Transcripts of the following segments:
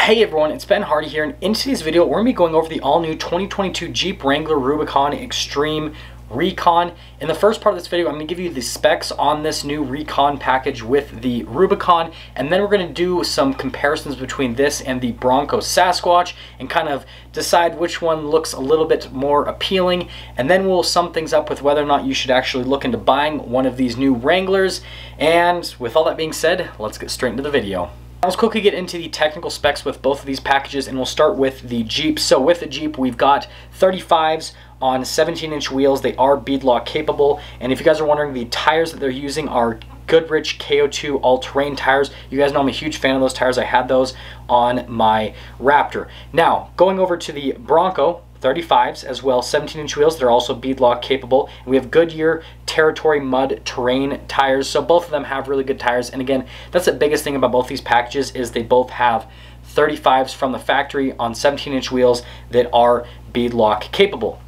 Hey everyone, it's Ben Hardy here, and in today's video we're going to be going over the all-new 2022 Jeep Wrangler Rubicon Xtreme Recon. In the first part of this video, I'm going to give you the specs on this new Recon package with the Rubicon, and then we're going to do some comparisons between this and the Bronco Sasquatch and kind of decide which one looks a little bit more appealing, and then we'll sum things up with whether or not you should actually look into buying one of these new Wranglers. And with all that being said, let's get straight into the video. Let's quickly get into the technical specs with both of these packages, and we'll start with the Jeep. So with the Jeep, we've got 35s on 17-inch wheels. They are beadlock capable, and if you guys are wondering, the tires that they're using are Goodrich KO2 all-terrain tires. You guys know I'm a huge fan of those tires. I had those on my Raptor. Now, going over to the Bronco, 35s as well, 17-inch wheels. They're also beadlock capable. And we have Goodyear Territory Mud Terrain tires, so both of them have really good tires. And again, that's the biggest thing about both these packages, is they both have 35s from the factory on 17-inch wheels that are beadlock capable.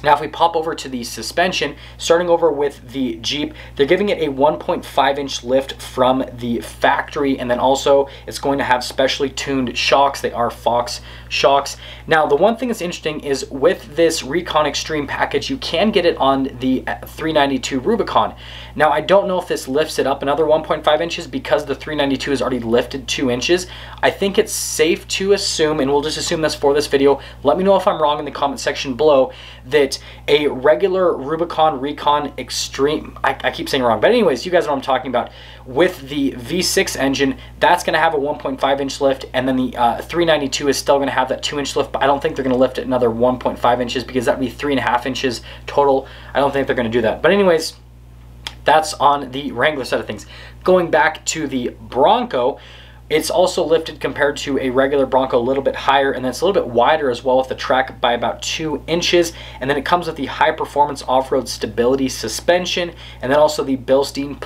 Now, if we pop over to the suspension, starting over with the Jeep, they're giving it a 1.5-inch lift from the factory, and then also it's going to have specially tuned shocks. They are Fox shocks. Now, the one thing that's interesting is with this Recon Xtreme package, you can get it on the 392 Rubicon. Now, I don't know if this lifts it up another 1.5 inches because the 392 is already lifted 2 inches. I think it's safe to assume, and we'll just assume this for this video, let me know if I'm wrong in the comment section below, that a regular Rubicon Recon Xtreme, I keep saying wrong, but anyways, you guys know what I'm talking about, with the V6 engine, that's going to have a 1.5-inch lift, and then the 392 is still going to have that 2-inch lift, but I don't think they're going to lift it another 1.5 inches because that would be 3.5 inches total. I don't think they're going to do that. But anyways, that's on the Wrangler side of things. Going back to the Bronco, it's also lifted compared to a regular Bronco a little bit higher, and then it's a little bit wider as well with the track by about 2 inches. And then it comes with the high performance off-road stability suspension, and then also the Bilstein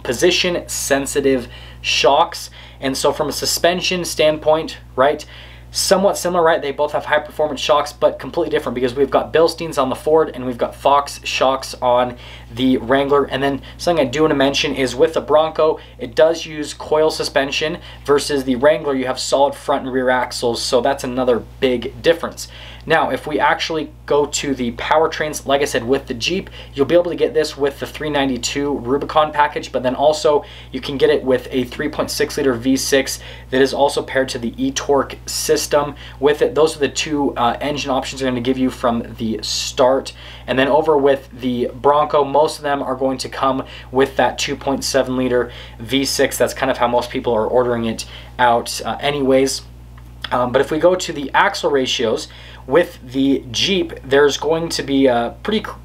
position sensitive shocks. And so from a suspension standpoint, right, somewhat similar, right? They both have high performance shocks, but completely different because we've got Bilsteins on the Ford and we've got Fox shocks on the Wrangler. And then something I do want to mention is with the Bronco, it does use coil suspension versus the Wrangler, you have solid front and rear axles, so that's another big difference. Now, if we actually go to the powertrains, like I said, with the Jeep, you'll be able to get this with the 392 Rubicon package, but then also you can get it with a 3.6 liter V6 that is also paired to the e-torque system with it. Those are the two engine options they're going to give you from the start. And then over with the Bronco, most of them are going to come with that 2.7 liter V6. That's kind of how most people are ordering it out anyways. But if we go to the axle ratios, with the Jeep, there's going to be a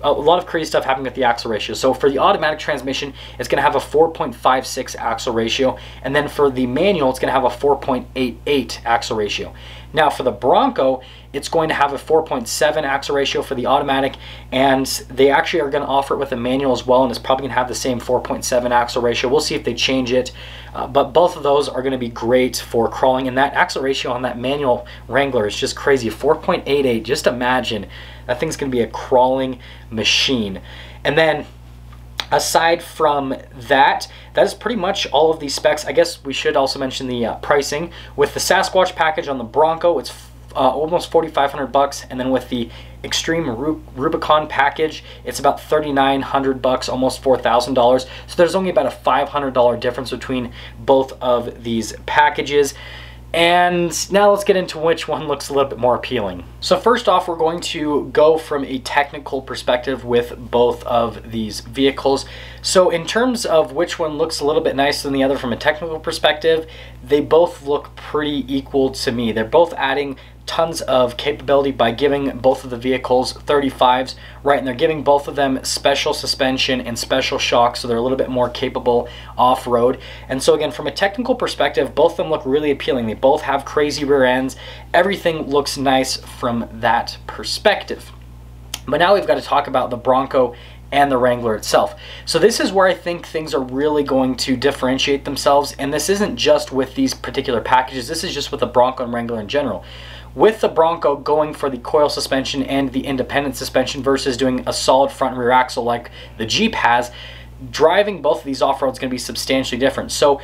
lot of crazy stuff happening with the axle ratio. So for the automatic transmission, it's going to have a 4.56 axle ratio, and then for the manual, it's going to have a 4.88 axle ratio. Now for the Bronco, it's going to have a 4.7 axle ratio for the automatic, and they actually are going to offer it with a manual as well, and it's probably going to have the same 4.7 axle ratio. We'll see if they change it, but both of those are going to be great for crawling, and that axle ratio on that manual Wrangler is just crazy, 4.88. Just imagine, that thing's going to be a crawling machine. And then aside from that, that is pretty much all of these specs. I guess we should also mention the pricing. With the Sasquatch package on the Bronco, it's almost $4,500, and then with the Xtreme Rubicon package, it's about $3,900, almost $4,000. So there's only about a $500 difference between both of these packages. And now let's get into which one looks a little bit more appealing. So first off, we're going to go from a technical perspective with both of these vehicles. So in terms of which one looks a little bit nicer than the other from a technical perspective, they both look pretty equal to me. They're both adding tons of capability by giving both of the vehicles 35s, right? And they're giving both of them special suspension and special shocks, so they're a little bit more capable off-road. And so again, from a technical perspective, both of them look really appealing. They both have crazy rear ends. Everything looks nice from that perspective. But now we've got to talk about the Bronco and the Wrangler itself. So this is where I think things are really going to differentiate themselves, and this isn't just with these particular packages, this is just with the Bronco and Wrangler in general. With the Bronco going for the coil suspension and the independent suspension versus doing a solid front and rear axle like the Jeep has, driving both of these off-road is going to be substantially different. So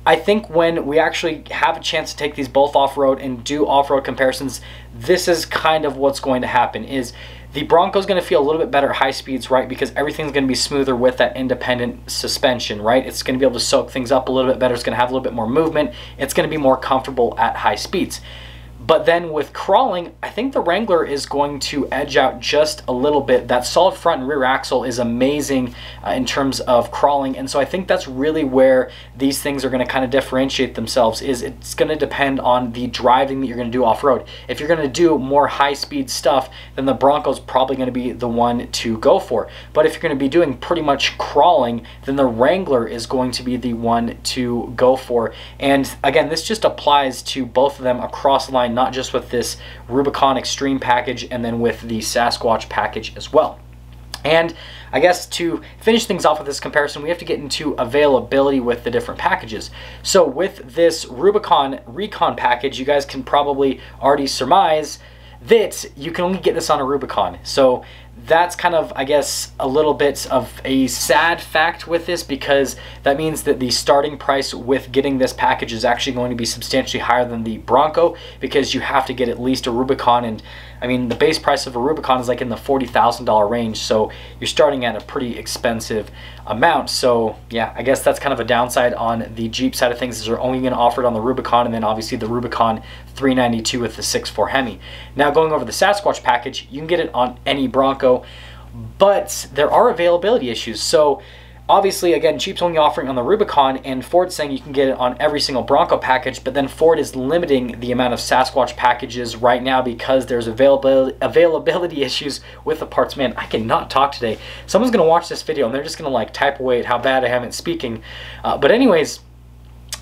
I think when we actually have a chance to take these both off-road and do off-road comparisons, this is kind of what's going to happen. Is the Bronco's going to feel a little bit better at high speeds, right? Because everything's going to be smoother with that independent suspension, right? It's going to be able to soak things up a little bit better. It's going to have a little bit more movement. It's going to be more comfortable at high speeds. But then with crawling, I think the Wrangler is going to edge out just a little bit. That solid front and rear axle is amazing in terms of crawling. And so I think that's really where these things are going to kind of differentiate themselves. Is it's going to depend on the driving that you're going to do off-road. If you're going to do more high-speed stuff, then the Bronco's probably going to be the one to go for. But if you're going to be doing pretty much crawling, then the Wrangler is going to be the one to go for. And again, this just applies to both of them across the line, not just with this Rubicon Xtreme package and then with the Sasquatch package as well. And I guess to finish things off with this comparison, we have to get into availability with the different packages. So with this Rubicon Recon package, you guys can probably already surmise that you can only get this on a Rubicon. So that's kind of, I guess, a little bit of a sad fact with this, because that means that the starting price with getting this package is actually going to be substantially higher than the Bronco, because you have to get at least a Rubicon. And I mean, the base price of a Rubicon is like in the $40,000 range, so you're starting at a pretty expensive amount. So yeah, I guess that's kind of a downside on the Jeep side of things, is they're only going to offer it on the Rubicon, and then obviously the Rubicon 392 with the 6.4 Hemi. Now going over the Sasquatch package, you can get it on any Bronco, but there are availability issues. So obviously, again, Jeep's only offering on the Rubicon, and Ford's saying you can get it on every single Bronco package, but then Ford is limiting the amount of Sasquatch packages right now because there's availability issues with the parts. Man, I cannot talk today. Someone's going to watch this video and they're just going to like type away at how bad I am at speaking. But anyways,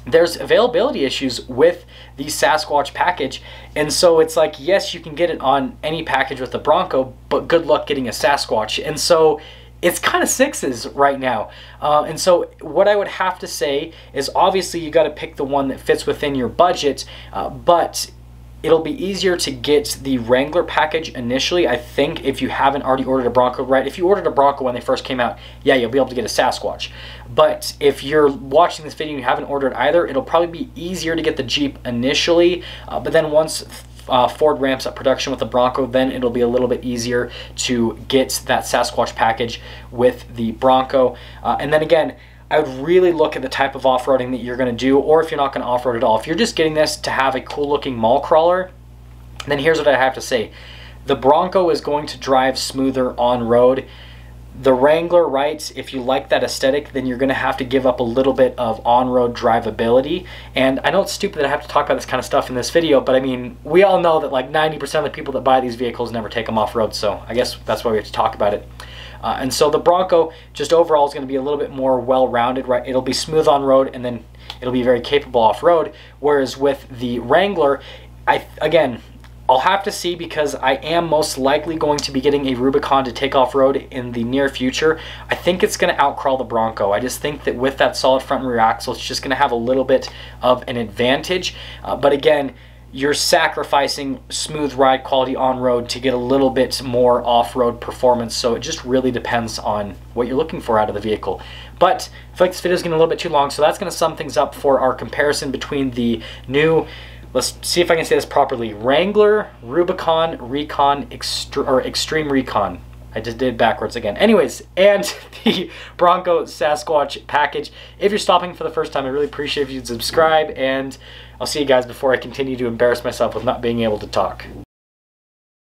there's availability issues with the Sasquatch package, and so it's like, yes, you can get it on any package with the Bronco, but good luck getting a Sasquatch. And so it's kind of sixes right now. And so what I would have to say is, obviously you got to pick the one that fits within your budget, but it'll be easier to get the Wrangler package initially, I think, if you haven't already ordered a Bronco, right? If you ordered a Bronco when they first came out, yeah, you'll be able to get a Sasquatch. But if you're watching this video and you haven't ordered either, it'll probably be easier to get the Jeep initially, but then once Ford ramps up production with the Bronco, then it'll be a little bit easier to get that Sasquatch package with the Bronco. And then again, I would really look at the type of off-roading that you're going to do, or if you're not going to off-road at all. If you're just getting this to have a cool-looking mall crawler, then here's what I have to say. The Bronco is going to drive smoother on-road. The Wrangler, right, if you like that aesthetic, then you're going to have to give up a little bit of on-road drivability. And I know it's stupid that I have to talk about this kind of stuff in this video, but I mean, we all know that like 90% of the people that buy these vehicles never take them off-road, so I guess that's why we have to talk about it. And so the Bronco just overall is going to be a little bit more well-rounded, right? It'll be smooth on road, and then it'll be very capable off-road. Whereas with the Wrangler, again, I'll have to see, because I am most likely going to be getting a Rubicon to take off-road in the near future. I think it's going to outcrawl the Bronco. I just think that with that solid front and rear axle, it's just going to have a little bit of an advantage. But again, you're sacrificing smooth ride quality on road to get a little bit more off-road performance. So it just really depends on what you're looking for out of the vehicle. But I feel like this video is getting a little bit too long, so that's going to sum things up for our comparison between the new, let's see if I can say this properly, Wrangler Rubicon Xtreme Recon. I just did it backwards again. Anyways, and the Bronco Sasquatch package. If you're stopping for the first time, I really appreciate if you'd subscribe, and I'll see you guys before I continue to embarrass myself with not being able to talk.